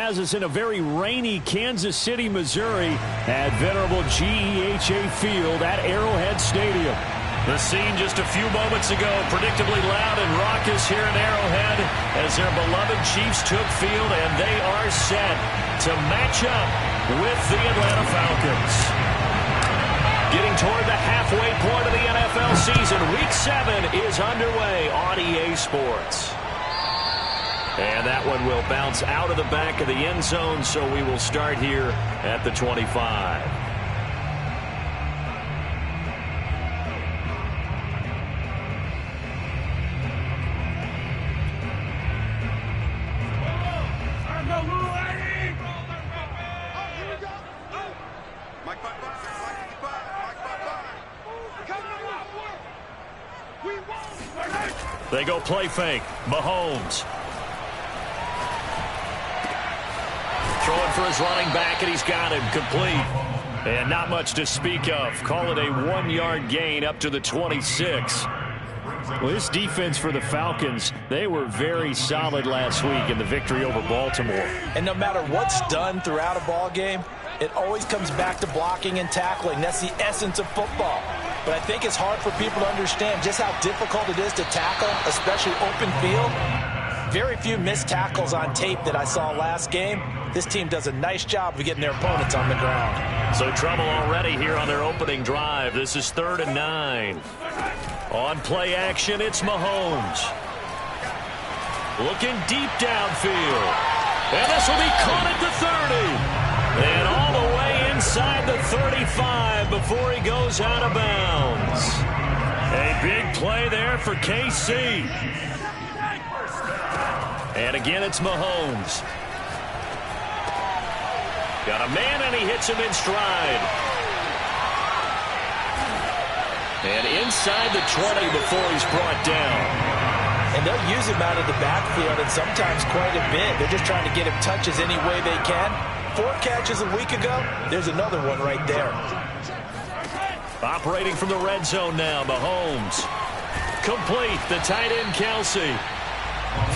has us in a very rainy Kansas City, Missouri at venerable GEHA Field at Arrowhead Stadium. The scene just a few moments ago, predictably loud and raucous here in Arrowhead as their beloved Chiefs took field, and they are set to match up with the Atlanta Falcons. Getting toward the halfway point of the NFL season, Week 7 is underway on EA Sports. And that one will bounce out of the back of the end zone, so we will start here at the 25. They go play fake. Mahomes. Throwing for his running back, and he's got him complete. And not much to speak of. Call it a 1-yard gain up to the 26. Well, this defense for the Falcons, they were very solid last week in the victory over Baltimore. And no matter what's done throughout a ball game, it always comes back to blocking and tackling. That's the essence of football. But I think it's hard for people to understand just how difficult it is to tackle, especially open field. Very few missed tackles on tape that I saw last game. This team does a nice job of getting their opponents on the ground. So trouble already here on their opening drive. This is 3rd and 9. On play action, it's Mahomes. Looking deep downfield. And this will be caught at the 30. And all the way inside the 35 before he goes out of bounds. A big play there for KC. And again, it's Mahomes. Got a man, and he hits him in stride. And inside the 20 before he's brought down. And they'll use him out of the backfield, and sometimes quite a bit. They're just trying to get him touches any way they can. 4 catches a week ago. There's another one right there. Operating from the red zone now, Mahomes. Complete, the tight end, Kelsey.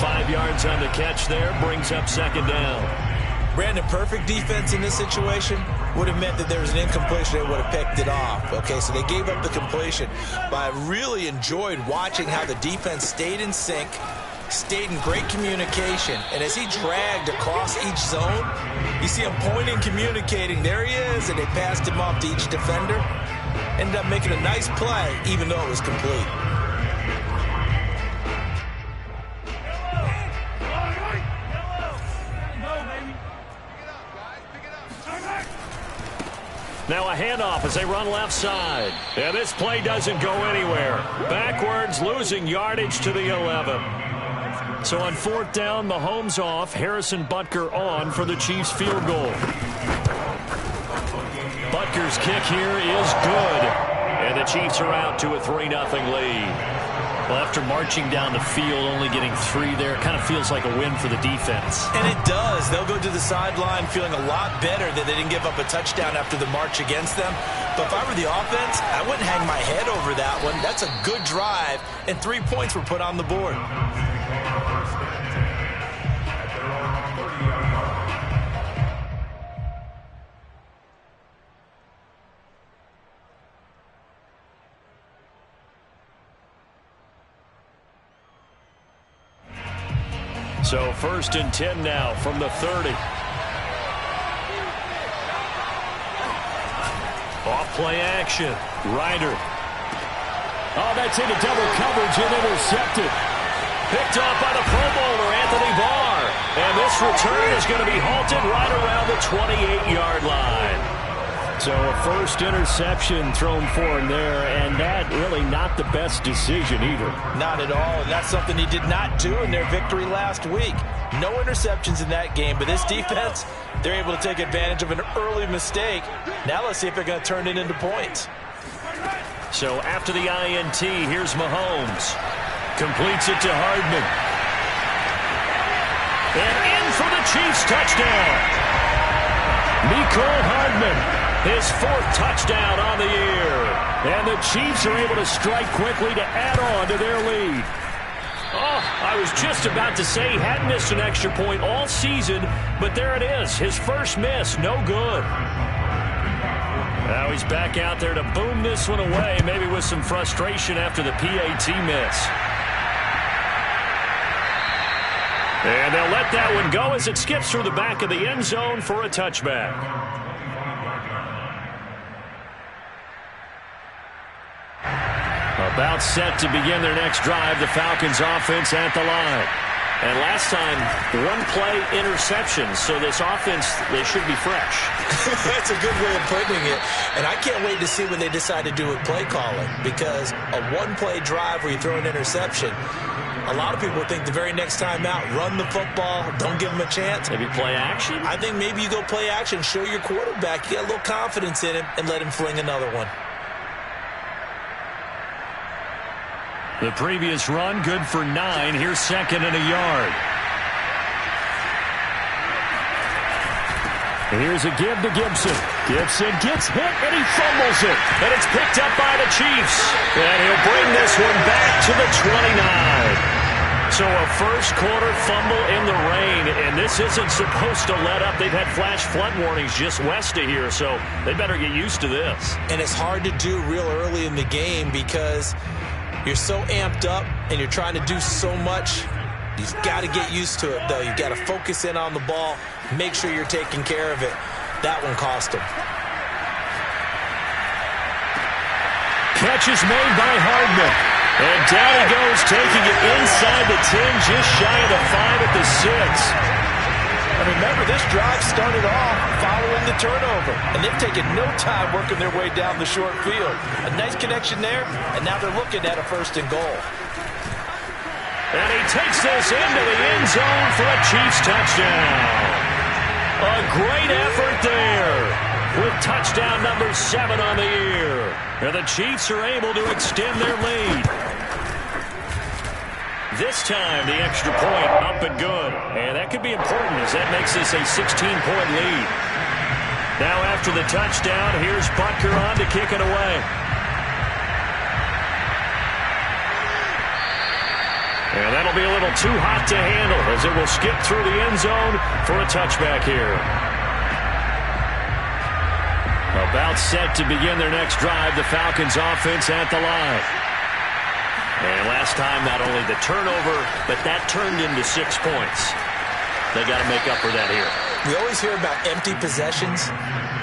5 yards on the catch there, brings up 2nd down. Brandon, perfect defense in this situation would have meant that there was an incompletion. They would have picked it off. Okay, so they gave up the completion. But I really enjoyed watching how the defense stayed in sync, stayed in great communication. And as he dragged across each zone, you see him pointing, communicating. There he is, and they passed him off to each defender. Ended up making a nice play, even though it was complete. Now a handoff as they run left side. And this play doesn't go anywhere. Backwards, losing yardage to the 11. So on 4th down, Mahomes off. Harrison Butker on for the Chiefs field goal. Butker's kick here is good. And the Chiefs are out to a 3-0 lead. Well, after marching down the field, only getting 3 there, it kind of feels like a win for the defense. And it does. They'll go to the sideline feeling a lot better that they didn't give up a touchdown after the march against them. But if I were the offense, I wouldn't hang my head over that one. That's a good drive, and 3 points were put on the board. So 1st and 10 now from the 30. Off play action. Ryder. Oh, that's into double coverage and intercepted. Picked off by the Pro Bowler, Anthony Barr. And this return is going to be halted right around the 28-yard line. So a first interception thrown for him there, and that really not the best decision either. Not at all, and that's something he did not do in their victory last week. No interceptions in that game, but this defense, they're able to take advantage of an early mistake. Now let's see if they're going to turn it into points. So after the INT, here's Mahomes. Completes it to Hardman. And in for the Chiefs touchdown. Mecole Hardman. His 4th touchdown on the year. And the Chiefs are able to strike quickly to add on to their lead. Oh, I was just about to say he hadn't missed an extra point all season, but there it is. His first miss, no good. Now he's back out there to boom this one away, maybe with some frustration after the PAT miss. And they'll let that one go as it skips through the back of the end zone for a touchback. About set to begin their next drive, the Falcons offense at the line. And last time, one-play interception, so this offense, they should be fresh. That's a good way of putting it. And I can't wait to see what they decide to do with play calling, because a one-play drive where you throw an interception, a lot of people think the very next time out, run the football, don't give them a chance. Maybe play action? I think maybe you go play action, show your quarterback, you got a little confidence in him, and let him fling another one. The previous run, good for 9. Here's second and a yard. Here's a give to Gibson. Gibson gets hit, and he fumbles it. And it's picked up by the Chiefs. And he'll bring this one back to the 29. So a first-quarter fumble in the rain, and this isn't supposed to let up. They've had flash flood warnings just west of here, so they better get used to this. And it's hard to do real early in the game because you're so amped up and you're trying to do so much. You've got to get used to it, though. You've got to focus in on the ball, make sure you're taking care of it. That one cost him. Catch is made by Hardman. And down he goes, taking it inside the 10, just shy of the 5 at the 6. And remember, this drive started off following the turnover, and they've taken no time working their way down the short field. A nice connection there, and now they're looking at a 1st and goal. And he takes this into the end zone for a Chiefs touchdown. A great effort there with touchdown number 7 on the year. And the Chiefs are able to extend their lead. This time, the extra point up and good. And that could be important as that makes this a 16-point lead. Now after the touchdown, here's Butker on to kick it away. And that'll be a little too hot to handle as it will skip through the end zone for a touchback here. About set to begin their next drive, the Falcons offense at the line. And last time, not only the turnover, but that turned into 6 points. They got to make up for that here. We always hear about empty possessions,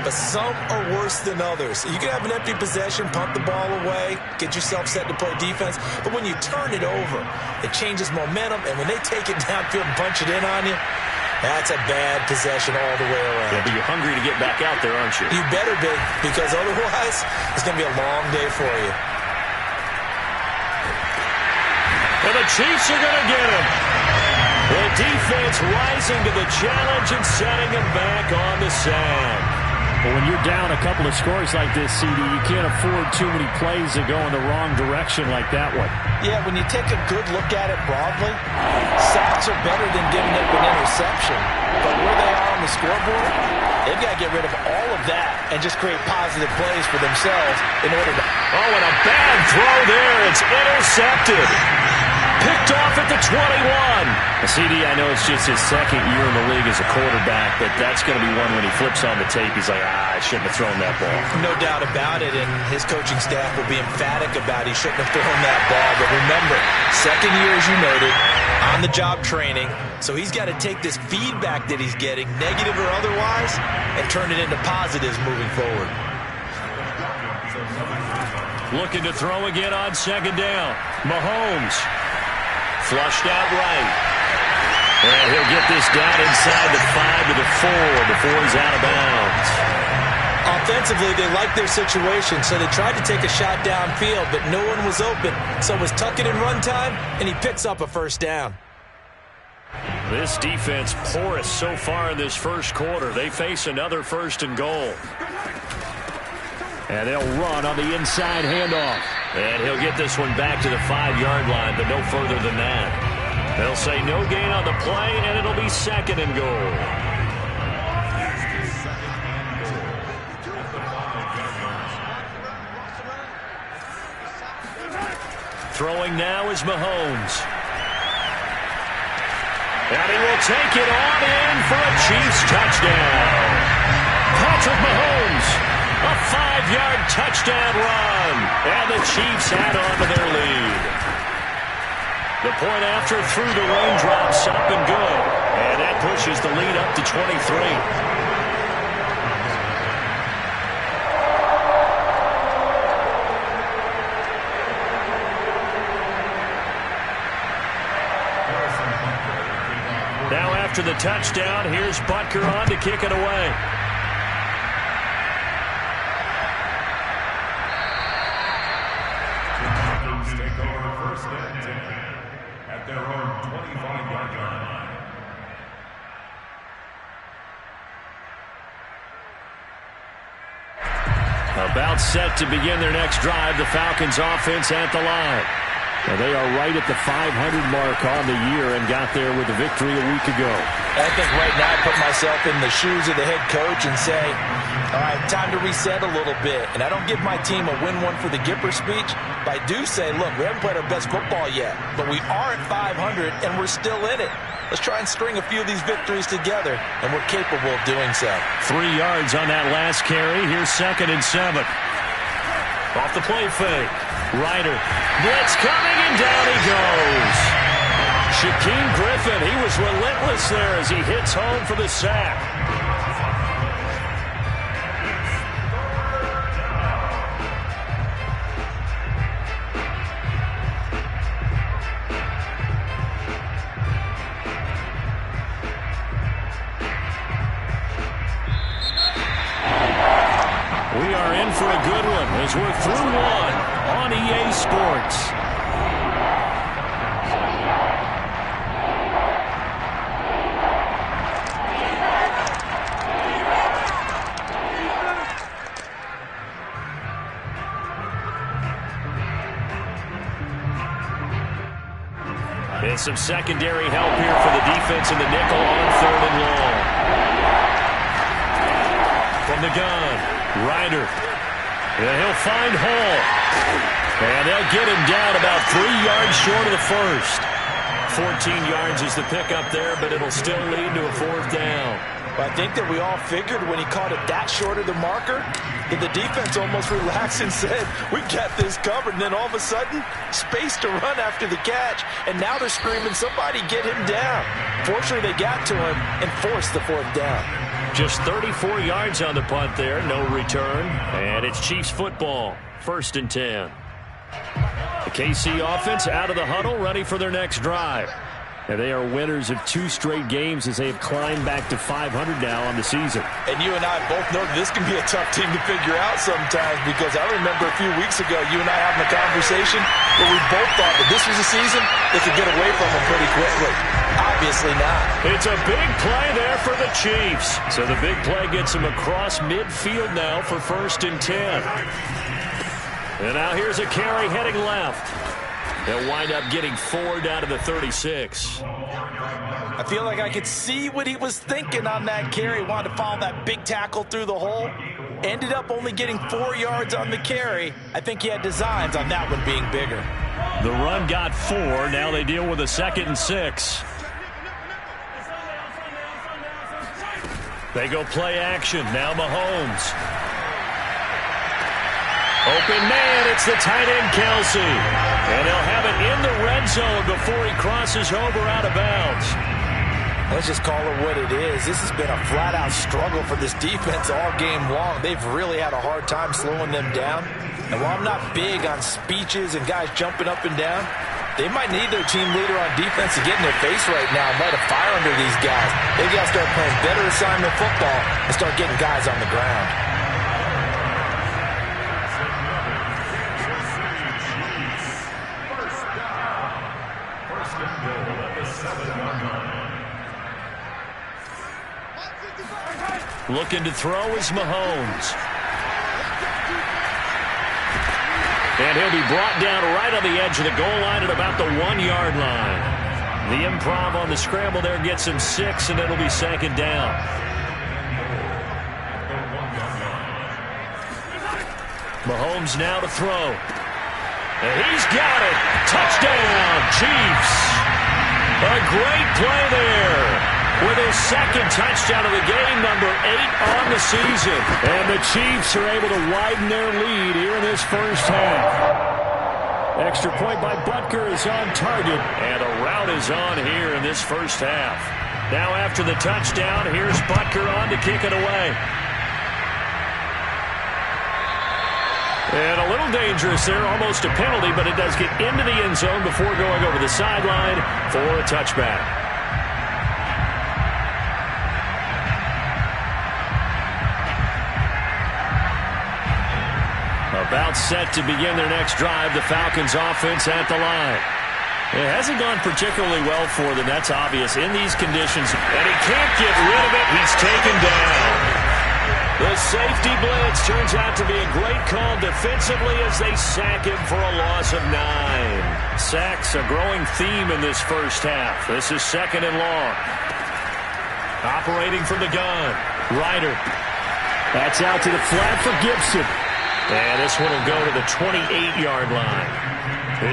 but some are worse than others. You can have an empty possession, punt the ball away, get yourself set to play defense, but when you turn it over, it changes momentum, and when they take it downfield and punch it in on you, that's a bad possession all the way around. Yeah, but you're hungry to get back out there, aren't you? You better be, because otherwise, it's going to be a long day for you. And the Chiefs are going to get him. The defense rising to the challenge and setting him back on the sack. But when you're down a couple of scores like this, CD, you can't afford too many plays that go in the wrong direction like that one. Yeah, when you take a good look at it broadly, sacks are better than giving up an interception. But where they are on the scoreboard, they've got to get rid of all of that and just create positive plays for themselves in order to... Oh, and a bad throw there. It's intercepted. Picked off at the 21. CD, I know it's just his 2nd year in the league as a quarterback, but that's going to be one when he flips on the tape. He's like, I shouldn't have thrown that ball. No doubt about it, and his coaching staff will be emphatic about he shouldn't have thrown that ball. But remember, 2nd year, as you noted, on-the-job training, so he's got to take this feedback that he's getting, negative or otherwise, and turn it into positives moving forward. Looking to throw again on 2nd down. Mahomes. Flushed out right. And he'll get this down inside the 5 to the 4 before he's out of bounds. Offensively, they like their situation, so they tried to take a shot downfield, but no one was open. So it was tuck it in run time, and he picks up a 1st down. This defense porous so far in this 1st quarter. They face another 1st and goal. And they'll run on the inside handoff. And he'll get this one back to the 5-yard line, but no further than that. They'll say no gain on the play, and it'll be 2nd and goal. Throwing now is Mahomes. And he will take it on in for a Chiefs touchdown. Patrick Mahomes, a 5-yard touchdown run. And the Chiefs add on to their lead. The point after through the raindrops up and good. And that pushes the lead up to 23. Now after the touchdown, here's Butker on to kick it away. Take over first and 10 at their own 25-yard line. About set to begin their next drive, the Falcons offense at the line. Now they are right at the 500 mark on the year and got there with a victory a week ago. I think right now I put myself in the shoes of the head coach and say, all right, time to reset a little bit. And I don't give my team a win one for the Gipper speech, but I do say, look, we haven't played our best football yet, but we are at 500 and we're still in it. Let's try and string a few of these victories together, and we're capable of doing so. 3 yards on that last carry. Here's 2nd and 7. Off the play fake. Ryder. Blitz coming, and down he goes. Shaquem Griffin, he was relentless there as he hits home for the sack. We are in for a good one as we're through one on EA Sports. And some secondary help here for the defense in the nickel on 3rd and long. From the gun. Ryder. Yeah, he'll find Hall. And they'll get him down about 3 yards short of the first. 14 yards is the pickup there, but it'll still lead to a 4th down. But I think that we all figured when he caught it that short of the marker that the defense almost relaxed and said, we got this covered. And then all of a sudden, space to run after the catch. And now they're screaming, somebody get him down. Fortunately, they got to him and forced the 4th down. Just 34 yards on the punt there, no return. And it's Chiefs football, 1st and 10. The KC offense out of the huddle, ready for their next drive. And they are winners of 2 straight games as they have climbed back to 500 now on the season. And you and I both know this can be a tough team to figure out sometimes, because I remember a few weeks ago you and I having a conversation where we both thought that this was a season that could get away from them pretty quickly. Obviously not. It's a big play there for the Chiefs. So the big play gets them across midfield now for 1st and 10. And now here's a carry heading left. They'll wind up getting 4 down to the 36. I feel like I could see what he was thinking on that carry. Wanted to follow that big tackle through the hole. Ended up only getting 4 yards on the carry. I think he had designs on that one being bigger. The run got 4. Now they deal with a 2nd and 6. They go play action. Now Mahomes. Open man, it's the tight end, Kelsey. And they'll have it in the red zone before he crosses over out of bounds. Let's just call it what it is. This has been a flat-out struggle for this defense all game long. They've really had a hard time slowing them down. And while I'm not big on speeches and guys jumping up and down, they might need their team leader on defense to get in their face right now and light a fire under these guys. They've got to start playing better assignment football and start getting guys on the ground. Looking to throw is Mahomes. And he'll be brought down right on the edge of the goal line at about the 1-yard line. The improv on the scramble there gets him 6, and it'll be 2nd down. Mahomes now to throw. And he's got it. Touchdown, Chiefs. A great play there with his second touchdown of the game, number 8 on the season. And the Chiefs are able to widen their lead here in this first half. Extra point by Butker is on target. And a rout is on here in this first half. Now after the touchdown, here's Butker on to kick it away. And a little dangerous there, almost a penalty, but it does get into the end zone before going over the sideline for a touchback. About set to begin their next drive, the Falcons offense at the line. It hasn't gone particularly well for them, that's obvious, in these conditions. And he can't get rid of it. He's taken down. The safety blitz turns out to be a great call defensively as they sack him for a loss of 9. Sacks a growing theme in this first half. This is 2nd and long. Operating from the gun. Ryder. That's out to the flat for Gibson. And this one will go to the 28-yard line.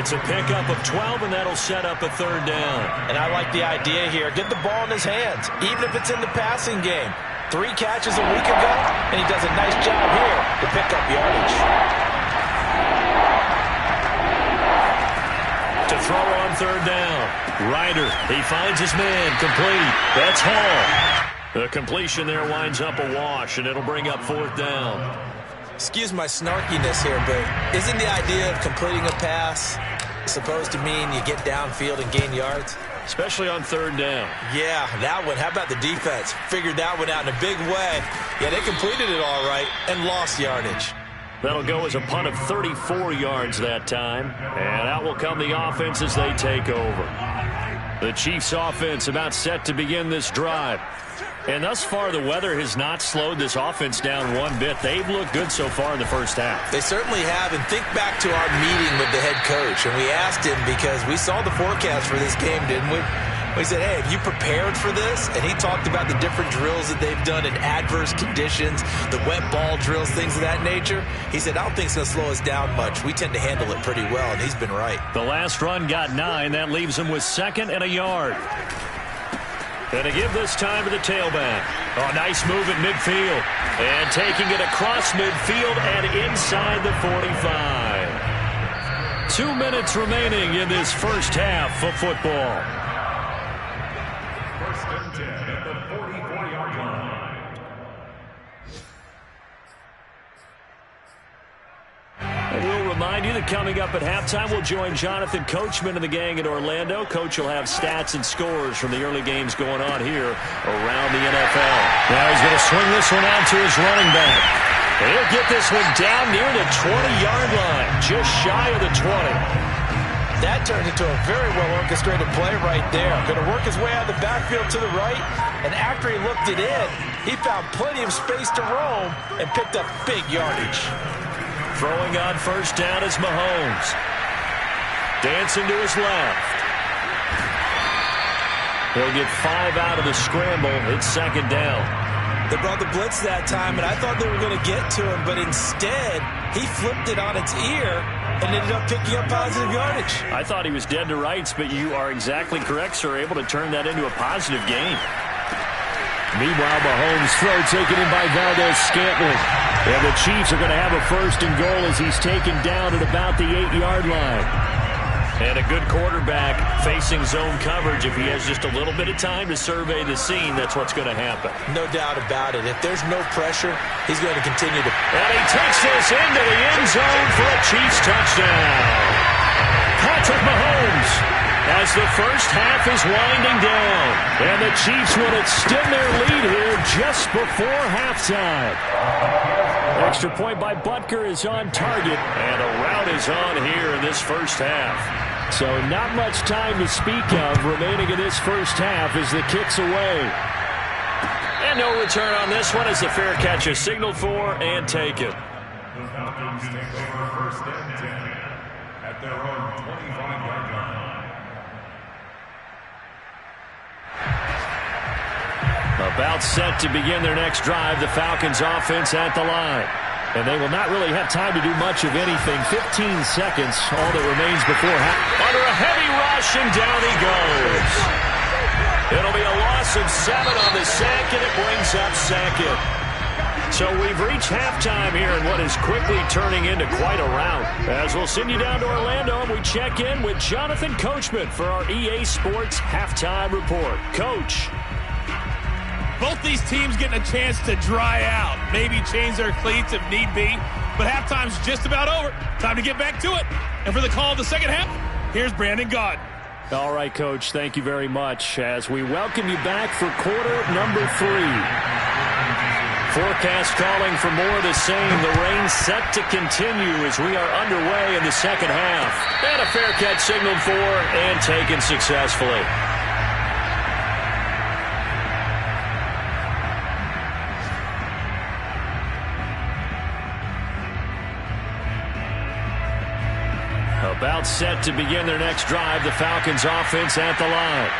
It's a pickup of 12, and that'll set up a 3rd down. And I like the idea here. Get the ball in his hands, even if it's in the passing game. 3 catches a week ago, and he does a nice job here to pick up yardage. To throw on 3rd down. Ryder, he finds his man, complete. That's Hall. The completion there winds up a wash, and it'll bring up 4th down. Excuse my snarkiness here, but isn't the idea of completing a pass supposed to mean you get downfield and gain yards? Especially on 3rd down. Yeah, that one. How about the defense? Figured that one out in a big way. Yeah, they completed it all right and lost yardage. That'll go as a punt of 34 yards that time. And out will come the offense as they take over. The Chiefs offense about set to begin this drive. And thus far, the weather has not slowed this offense down one bit. They've looked good so far in the first half. They certainly have. And think back to our meeting with the head coach. And we asked him because we saw the forecast for this game, didn't we? We said, hey, have you prepared for this? And he talked about the different drills that they've done in adverse conditions, the wet ball drills, things of that nature. He said, I don't think it's going to slow us down much. We tend to handle it pretty well, and he's been right. The last run got 9. That leaves him with 2nd and a yard. And to give this time to the tailback. Oh, nice move at midfield. And taking it across midfield and inside the 45. 2 minutes remaining in this first half of football. 1st and 10 at the 44-yard line. And we'll remind you that coming up at halftime, we'll join Jonathan Coachman and the gang in Orlando. Coach will have stats and scores from the early games going on here around the NFL. Now he's going to swing this one out to his running back. And he'll get this one down near the 20-yard line, just shy of the 20. That turned into a very well-orchestrated play right there. Going to work his way out of the backfield to the right, and after he looked it in, he found plenty of space to roam and picked up big yardage. Throwing on 1st down is Mahomes. Dancing to his left. He'll get 5 out of the scramble. It's 2nd down. They brought the blitz that time, and I thought they were going to get to him, but instead, he flipped it on its ear and ended up picking up positive yardage. I thought he was dead to rights, but you are exactly correct, sir. Able to turn that into a positive gain. Meanwhile, Mahomes' throw taken in by Valdez-Scantling. And the Chiefs are going to have a 1st and goal as he's taken down at about the 8-yard line. And a good quarterback facing zone coverage. If he has just a little bit of time to survey the scene, that's what's going to happen. No doubt about it. If there's no pressure, he's going to continue to... And he takes this into the end zone for a Chiefs touchdown. Patrick Mahomes, as the first half is winding down. And the Chiefs will extend their lead here just before halftime. Extra point by Butker is on target. And a rout is on here in this first half. So not much time to speak of remaining in this first half as the kick's away. And no return on this one as the fair catch is signaled for and taken. The Falcons take over 1st and 10 at their own 25-yard line. About set to begin their next drive, the Falcons offense at the line. And they will not really have time to do much of anything. 15 seconds, all that remains before half. Under a heavy rush, and down he goes. loss of 7 on the sack, and it brings up second. So we've reached halftime here in what is quickly turning into quite a rout. As we'll send you down to Orlando, and we check in with Jonathan Coachman for our EA Sports Halftime Report. Coach. Both these teams getting a chance to dry out, maybe change their cleats if need be, but halftime's just about over. Time to get back to it. And for the call of the second half, here's Brandon Gaudin. All right, Coach, thank you very much as we welcome you back for quarter number 3. Forecast calling for more of the same. The rain set to continue as we are underway in the second half. And a fair catch signaled for and taken successfully. About set to begin their next drive, the Falcons offense at the line.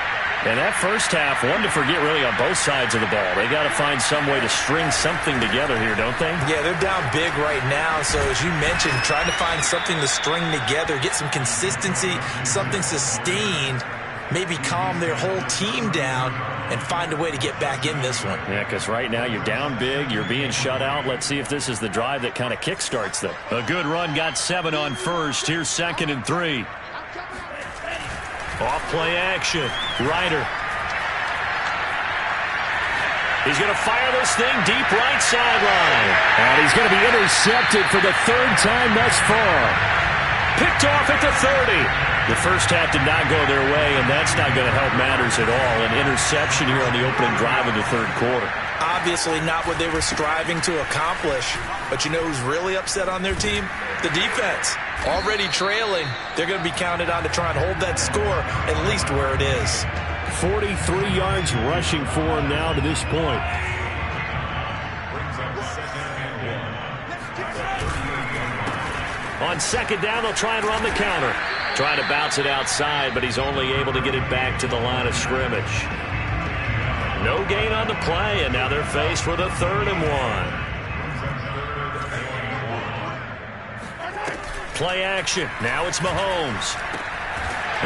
And that first half, one to forget really on both sides of the ball. They got to find some way to string something together here, don't they? Yeah, they're down big right now. So as you mentioned, trying to find something to string together, get some consistency, something sustained, maybe calm their whole team down and find a way to get back in this one. Yeah, because right now you're down big, you're being shut out. Let's see if this is the drive that kind of kickstarts them. A good run, got 7 on first. Here's 2nd and 3. Off play action. Ryder. He's going to fire this thing deep right sideline. And he's going to be intercepted for the 3rd time thus far. Picked off at the 30. The first half did not go their way, and that's not going to help matters at all. An interception here on the opening drive of the 3rd quarter. Obviously not what they were striving to accomplish. But you know who's really upset on their team? The defense. Already trailing. They're going to be counted on to try and hold that score at least where it is. 43 yards rushing for him now to this point. On 2nd down, they'll try and run the counter. Trying to bounce it outside, but he's only able to get it back to the line of scrimmage. No gain on the play, and now they're faced with a 3rd and 1. Play action. Now it's Mahomes.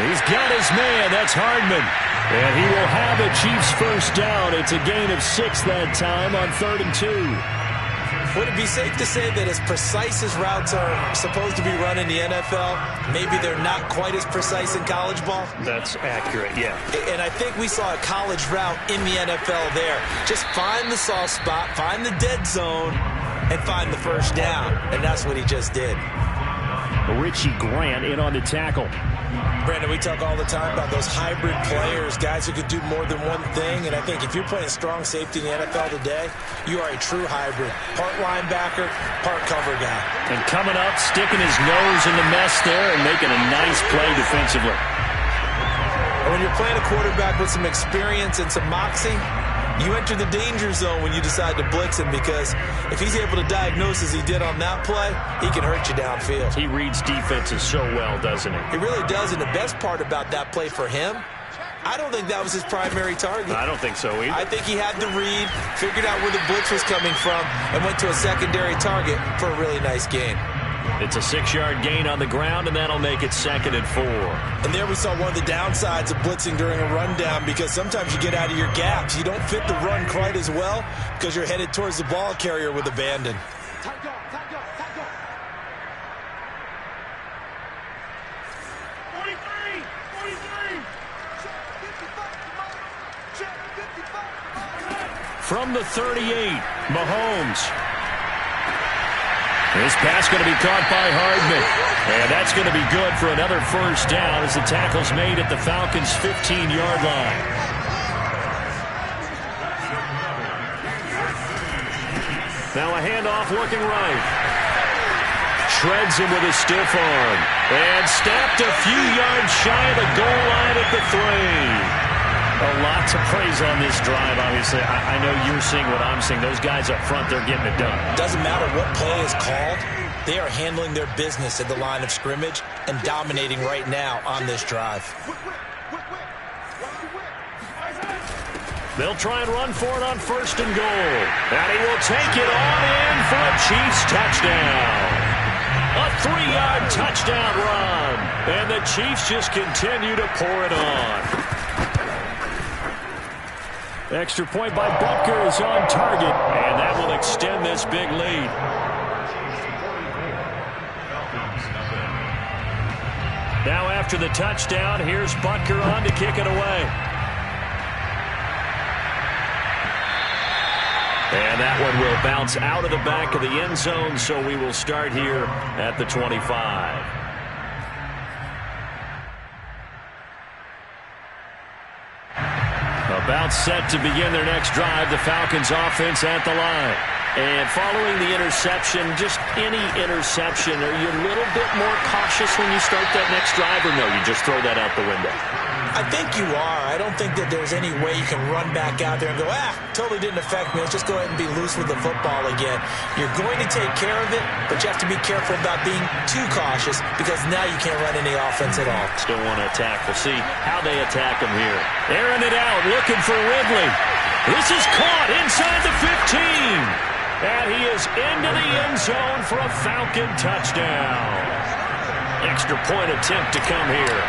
He's got his man. That's Hardman. And he will have the Chiefs first down. It's a gain of 6 that time on 3rd and 2. Would it be safe to say that as precise as routes are supposed to be run in the NFL, maybe they're not quite as precise in college ball? That's accurate, yeah. And I think we saw a college route in the NFL there. Just find the soft spot, find the dead zone, and find the first down. And that's what he just did. Richie Grant in on the tackle. Brandon, we talk all the time about those hybrid players, guys who could do more than one thing. And I think if you're playing strong safety in the NFL today, you are a true hybrid. Part linebacker, part cover guy. And coming up, sticking his nose in the mess there and making a nice play defensively. And when you're playing a quarterback with some experience and some moxie, you enter the danger zone when you decide to blitz him, because if he's able to diagnose as he did on that play, he can hurt you downfield. He reads defenses so well, doesn't he? He really does, and the best part about that play for him, I don't think that was his primary target. I don't think so either. I think he had the read, figured out where the blitz was coming from, and went to a secondary target for a really nice gain. It's a 6-yard gain on the ground, and that'll make it 2nd and 4. And there we saw one of the downsides of blitzing during a rundown, because sometimes you get out of your gaps. You don't fit the run quite as well because you're headed towards the ball carrier with abandon. From the 38, Mahomes. This pass going to be caught by Hardman. And that's going to be good for another first down as the tackle's made at the Falcons' 15-yard line. Now a handoff looking right. Shreds him with a stiff arm. And snapped a few yards shy of the goal line at the 3. A lot to praise on this drive, obviously. I know you're seeing what I'm seeing. Those guys up front, they're getting it done. Doesn't matter what play is called. They are handling their business at the line of scrimmage and dominating right now on this drive. They'll try and run for it on 1st and goal. And he will take it on in for a Chiefs touchdown. A 3-yard touchdown run. And the Chiefs just continue to pour it on. Extra point by Butker is on target, and that will extend this big lead. Now after the touchdown, here's Butker on to kick it away. And that one will bounce out of the back of the end zone, so we will start here at the 25. About set to begin their next drive, the Falcons offense at the line. And following the interception, just any interception, are you a little bit more cautious when you start that next drive, or no, you just throw that out the window? I think you are. I don't think that there's any way you can run back out there and go, totally didn't affect me. Let's just go ahead and be loose with the football again. You're going to take care of it, but you have to be careful about being too cautious because now you can't run any offense at all. Still want to attack. We'll see how they attack them here. Airing it out, looking for Ridley. This is caught inside the 15. And he is into the end zone for a Falcon touchdown. Extra point attempt to come here.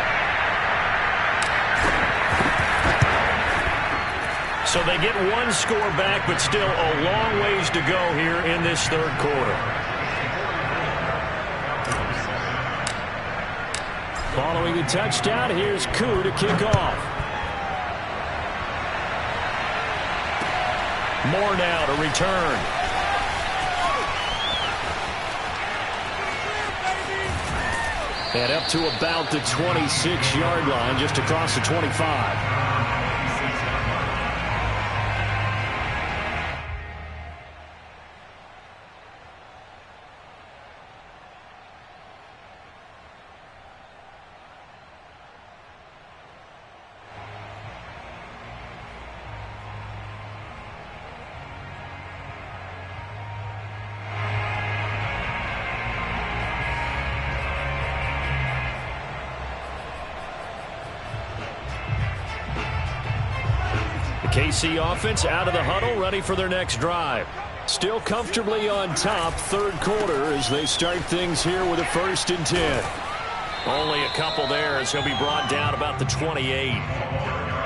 So they get one score back, but still a long ways to go here in this third quarter. Following the touchdown, here's Koo to kick off. Moore now to return. And up to about the 26-yard line, just across the 25. KC offense out of the huddle, ready for their next drive. Still comfortably on top, third quarter, as they start things here with a 1st and 10. Only a couple there as he'll be brought down about the 28.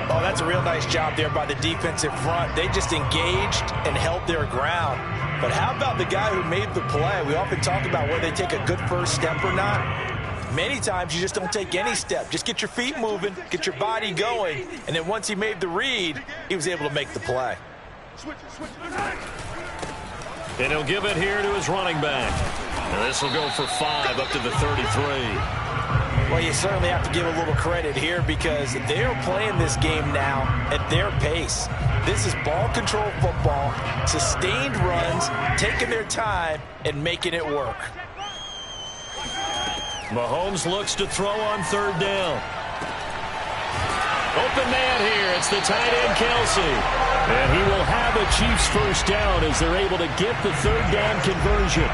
Oh, that's a real nice job there by the defensive front. They just engaged and held their ground. But how about the guy who made the play? We often talk about whether they take a good first step or not. Many times you just don't take any step. Just get your feet moving, get your body going, and then once he made the read, he was able to make the play. And he'll give it here to his running back. And this will go for 5 up to the 33. Well, you certainly have to give a little credit here because they're playing this game now at their pace. This is ball control football, sustained runs, taking their time, and making it work. Mahomes looks to throw on third down. Open man here. It's the tight end, Kelsey. And he will have a Chiefs first down as they're able to get the third down conversion.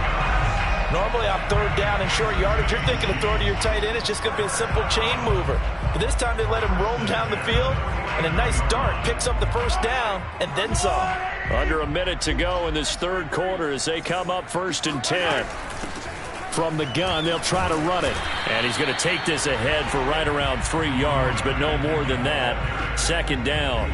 Normally on third down and short yardage, you're thinking of throwing to your tight end. It's just going to be a simple chain mover. But this time they let him roam down the field, and a nice dart picks up the first down and then some. Under a minute to go in this third quarter as they come up 1st and 10. From the gun, they'll try to run it. And he's going to take this ahead for right around 3 yards, but no more than that. 2nd down.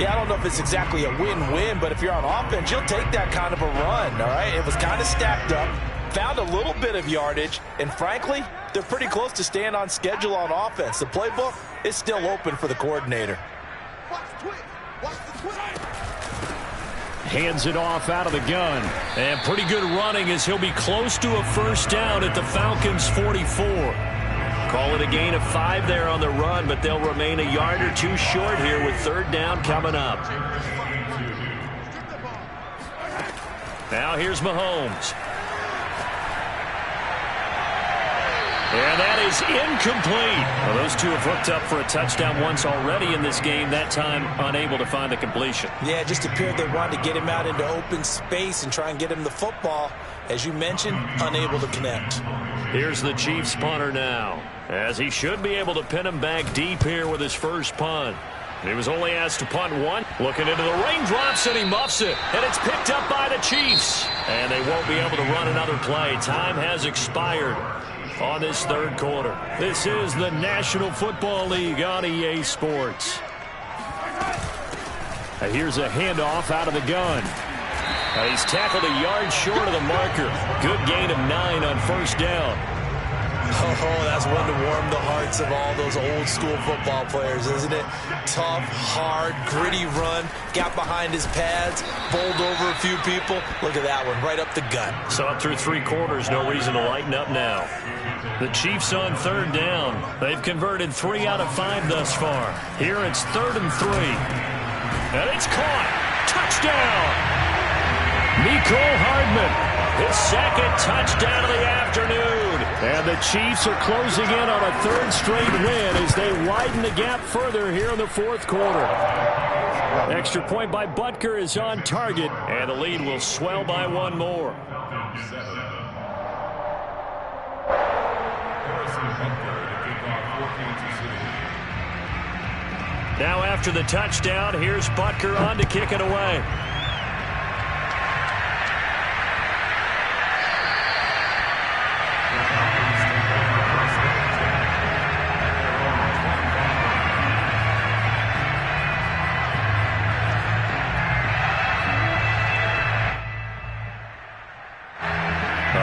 Yeah, I don't know if it's exactly a win-win, but if you're on offense, you'll take that kind of a run, all right? It was kind of stacked up, found a little bit of yardage, and frankly, they're pretty close to staying on schedule on offense. The playbook is still open for the coordinator. Hands it off out of the gun. And pretty good running as he'll be close to a first down at the Falcons' 44. Call it a gain of 5 there on the run, but they'll remain a yard or 2 short here with third down coming up. Now here's Mahomes. And that is incomplete. Well, those two have hooked up for a touchdown once already in this game, that time unable to find the completion. Yeah, it just appeared they wanted to get him out into open space and try and get him the football. As you mentioned, unable to connect. Here's the Chiefs punter now, as he should be able to pin him back deep here with his first punt. He was only asked to punt one. Looking into the raindrops, and he muffs it. And it's picked up by the Chiefs. And they won't be able to run another play. Time has expired on this third quarter. This is the National Football League on EA Sports. Here's a handoff out of the gun. He's tackled a yard short of the marker. Good gain of 9 on first down. Oh, that's one to warm the hearts of all those old school football players, isn't it? Tough, hard, gritty run. Got behind his pads, bowled over a few people. Look at that one, right up the gut. So up through 3 quarters, no reason to lighten up now. The Chiefs on third down. They've converted 3 out of 5 thus far. Here it's 3rd and 3. And it's caught. Touchdown! Mecole Hardman. His second touchdown of the afternoon. And the Chiefs are closing in on a 3rd straight win as they widen the gap further here in the 4th quarter. Extra point by Butker is on target, and the lead will swell by 1 more. Now after the touchdown, here's Butker on to kick it away.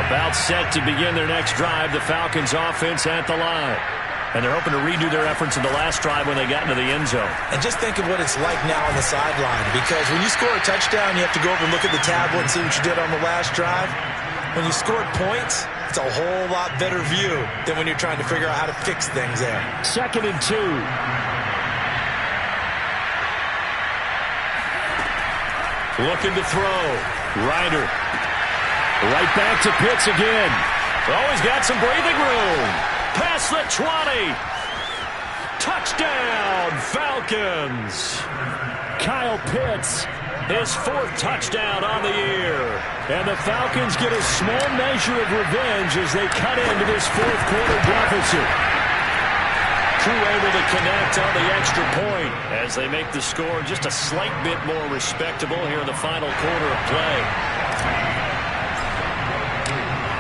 About set to begin their next drive, the Falcons offense at the line. And they're hoping to redo their efforts in the last drive when they got into the end zone. And just think of what it's like now on the sideline, because when you score a touchdown, you have to go over and look at the tablet and see what you did on the last drive. When you scored points, it's a whole lot better view than when you're trying to figure out how to fix things there. 2nd and 2. Looking to throw. Ryder. Right back to Pitts again. Always got some breathing room. Past the 20. Touchdown, Falcons. Kyle Pitts, his 4th touchdown on the year. And the Falcons get a small measure of revenge as they cut into this 4th quarter deficit. Crew able to connect on the extra point as they make the score just a slight bit more respectable here in the final quarter of play.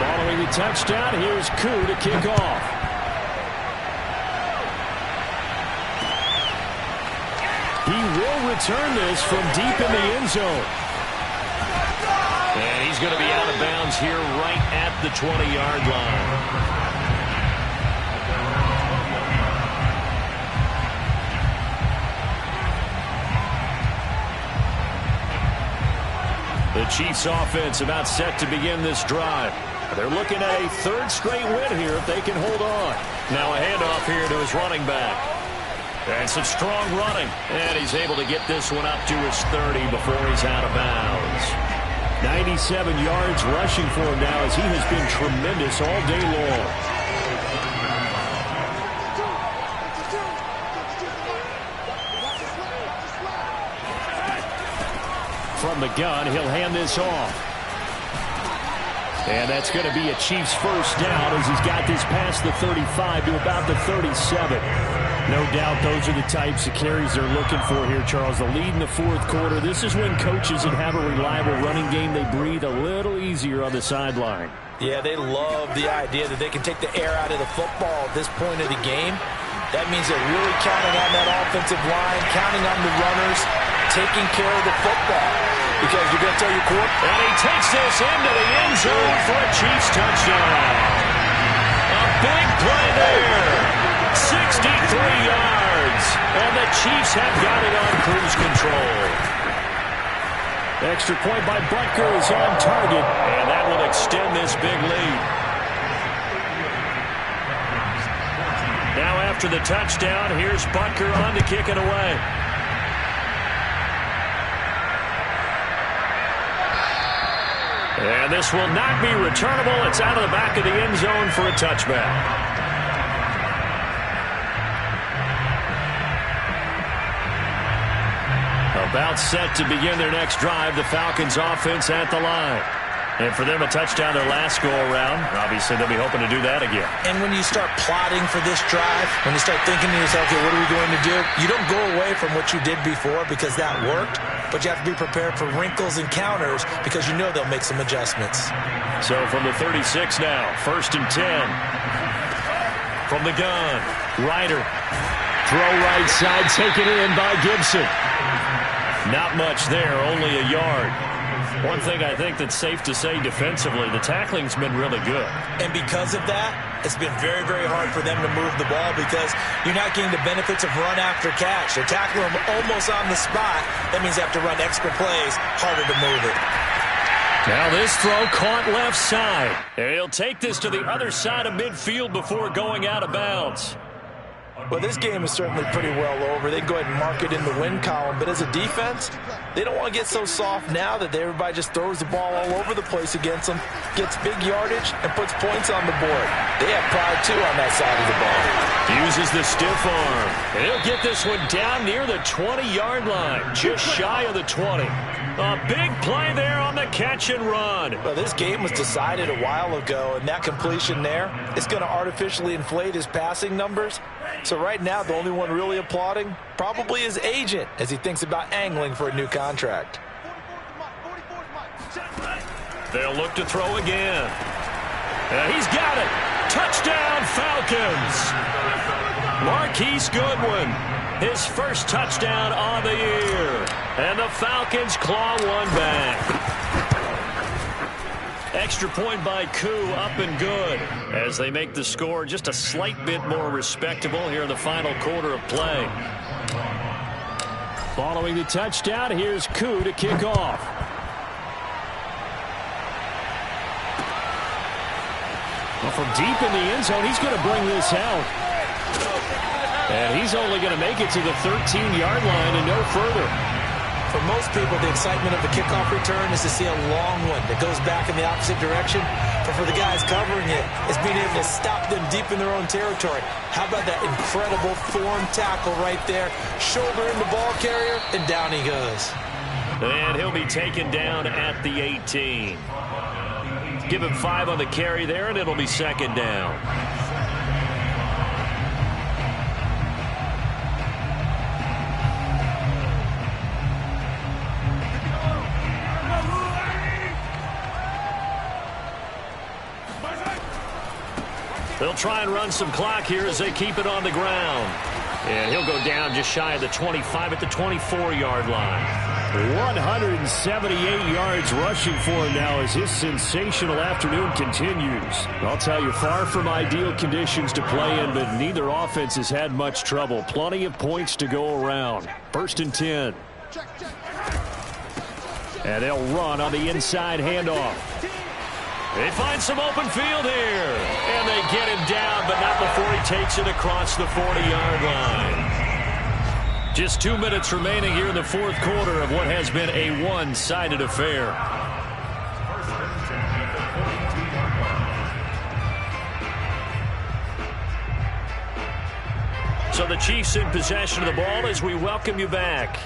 Following the touchdown, here's Koo to kick off. He will return this from deep in the end zone. And he's going to be out of bounds here right at the 20-yard line. The Chiefs offense about set to begin this drive. They're looking at a 3rd straight win here if they can hold on. Now a handoff here to his running back. And some strong running. And he's able to get this one up to his 30 before he's out of bounds. 97 yards rushing for him now as he has been tremendous all day long. From the gun, he'll hand this off. And that's going to be a Chiefs first down as he's got this past the 35 to about the 37. No doubt those are the types of carries they're looking for here, Charles. The lead in the 4th quarter. This is when coaches that have a reliable running game, they breathe a little easier on the sideline. Yeah, they love the idea that they can take the air out of the football at this point of the game. That means they're really counting on that offensive line, counting on the runners, taking care of the football. Because you're going to tell your court. And he takes this into the end zone for a Chiefs touchdown. A big play there. 63 yards. And the Chiefs have got it on cruise control. Extra point by Butker is on target. And that will extend this big lead. Now after the touchdown, here's Butker on to kick it away. And this will not be returnable. It's out of the back of the end zone for a touchback. About set to begin their next drive, the Falcons offense at the line. And for them, a touchdown their last go-around. Obviously, they'll be hoping to do that again. And when you start plotting for this drive, when you start thinking to yourself, okay, what are we going to do? You don't go away from what you did before because that worked, but you have to be prepared for wrinkles and counters because you know they'll make some adjustments. So from the 36 now, 1st and 10. From the gun, Ryder. Throw right side, taken in by Gibson. Not much there, only a yard. One thing I think that's safe to say defensively, the tackling's been really good. And because of that, it's been very, very hard for them to move the ball because you're not getting the benefits of run after catch. They're tackling them almost on the spot. That means they have to run extra plays, harder to move it. Now this throw caught left side. And he'll take this to the other side of midfield before going out of bounds. Well, this game is certainly pretty well over. They can go ahead and mark it in the win column. But as a defense, they don't want to get so soft now that everybody just throws the ball all over the place against them, gets big yardage, and puts points on the board. They have pride, too, on that side of the ball. Uses the stiff arm. And he'll get this one down near the 20-yard line, just shy of the 20. A big play there on the catch and run. Well, this game was decided a while ago, and that completion there is going to artificially inflate his passing numbers. So right now, the only one really applauding probably his agent as he thinks about angling for a new contract. They'll look to throw again. And he's got it. Touchdown, Falcons. Marquise Goodwin, his first touchdown on the year. And the Falcons claw one back. Extra point by Koo, up and good, as they make the score just a slight bit more respectable here in the final quarter of play. Following the touchdown, here's Koo to kick off. Well, from deep in the end zone, he's going to bring this out. And he's only going to make it to the 13-yard line and no further. For most people, the excitement of the kickoff return is to see a long one that goes back in the opposite direction. But for the guys covering it, it's being able to stop them deep in their own territory. How about that incredible form tackle right there? Shoulder in the ball carrier, and down he goes. And he'll be taken down at the 18. Give him 5 on the carry there, and it'll be second down. They'll try and run some clock here as they keep it on the ground. And he'll go down just shy of the 25 at the 24-yard line. 178 yards rushing for him now as his sensational afternoon continues. I'll tell you, far from ideal conditions to play in, but neither offense has had much trouble. Plenty of points to go around. 1st and 10. And they'll run on the inside handoff. They find some open field here. And they get him down, but not before he takes it across the 40-yard line. Just 2 minutes remaining here in the fourth quarter of what has been a one-sided affair. So the Chiefs in possession of the ball as we welcome you back.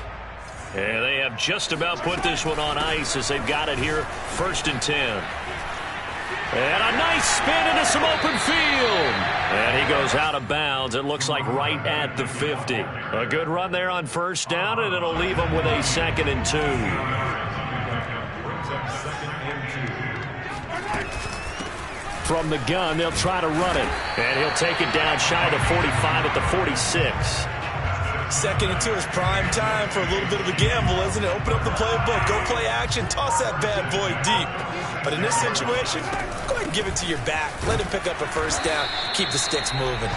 And they have just about put this one on ice as they've got it here, 1st and 10. And a nice spin into some open field. And he goes out of bounds. It looks like right at the 50. A good run there on 1st down, and it'll leave him with a 2nd and 2. From the gun, they'll try to run it. And he'll take it down shy of the 45 at the 46. 2nd and 2 is prime time for a little bit of a gamble, isn't it? Open up the playbook, go play action, toss that bad boy deep. But in this situation, go ahead and give it to your back. Let him pick up a 1st down. Keep the sticks moving.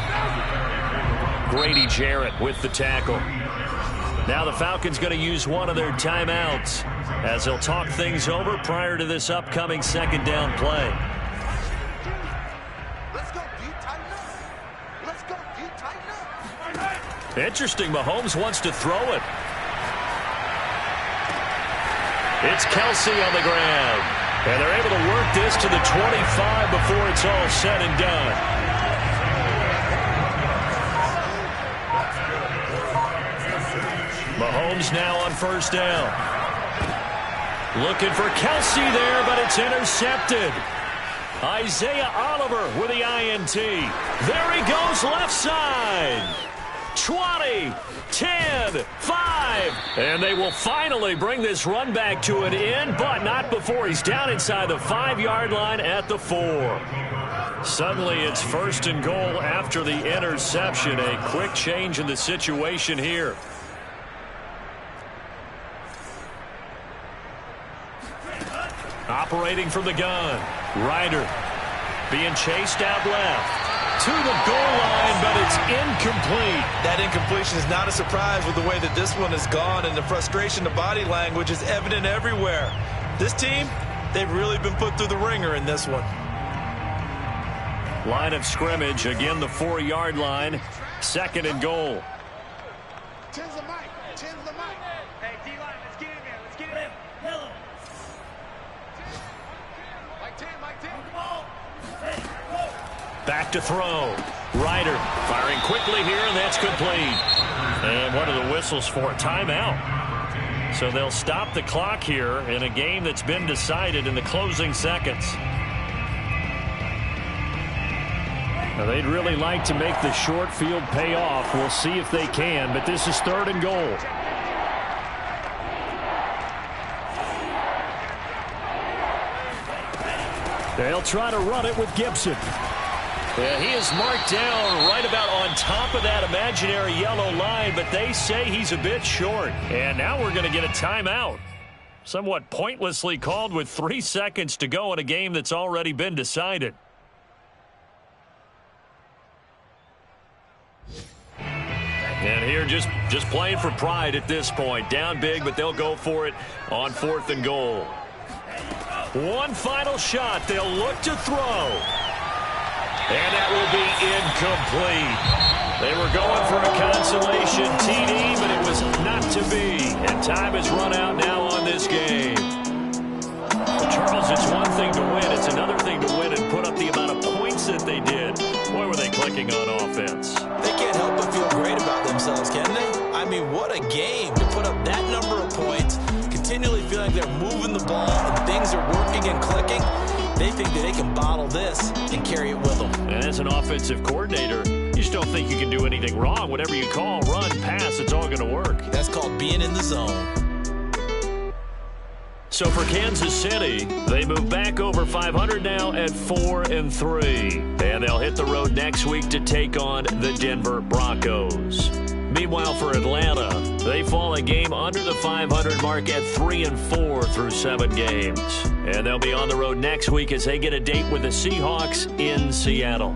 Grady Jarrett with the tackle. Now the Falcons going to use one of their timeouts as they'll talk things over prior to this upcoming 2nd down play. Interesting, Mahomes wants to throw it. It's Kelsey on the ground. And they're able to work this to the 25 before it's all said and done. Mahomes now on 1st down. Looking for Kelsey there, but it's intercepted. Isaiah Oliver with the INT. There he goes left side. 20, 10, 5. And they will finally bring this run back to an end, but not before he's down inside the 5-yard line at the 4. Suddenly it's 1st and goal after the interception. A quick change in the situation here. Operating from the gun. Ryder being chased out left. To the goal line, but it's incomplete. That incompletion is not a surprise with the way that this one has gone, and the frustration, the body language is evident everywhere. This team, they've really been put through the ringer in this one. Line of scrimmage, again the 4-yard line. 2nd and goal. Tens the mic. Hey, D-line, let's get in there. Let's get in there. Mike 10. Back to throw. Ryder firing quickly here, and that's complete. And what are the whistles for? Timeout. So they'll stop the clock here in a game that's been decided in the closing seconds. Now, they'd really like to make the short field pay off. We'll see if they can, but this is 3rd and goal. They'll try to run it with Gibson. Yeah, he is marked down right about on top of that imaginary yellow line, but they say he's a bit short. And now we're going to get a timeout. Somewhat pointlessly called with 3 seconds to go in a game that's already been decided. And here just playing for pride at this point. Down big, but they'll go for it on 4th and goal. One final shot. They'll look to throw. And that will be incomplete. They were going for a consolation TD, but it was not to be. And time has run out now on this game. Well, Charles, it's one thing to win. It's another thing to win and put up the amount of points that they did. Boy, were they clicking on offense. They can't help but feel great about themselves, can they? I mean, what a game to put up that number of points, continually feeling like they're moving the ball and things are working and clicking. They think that they can bottle this and carry it with them. And as an offensive coordinator, you just don't think you can do anything wrong. Whatever you call, run, pass, it's all going to work. That's called being in the zone. So for Kansas City, they move back over 500 now at 4-3. And they'll hit the road next week to take on the Denver Broncos. Meanwhile, for Atlanta, they fall a game under the 500 mark at 3-4 through 7 games. And they'll be on the road next week as they get a date with the Seahawks in Seattle.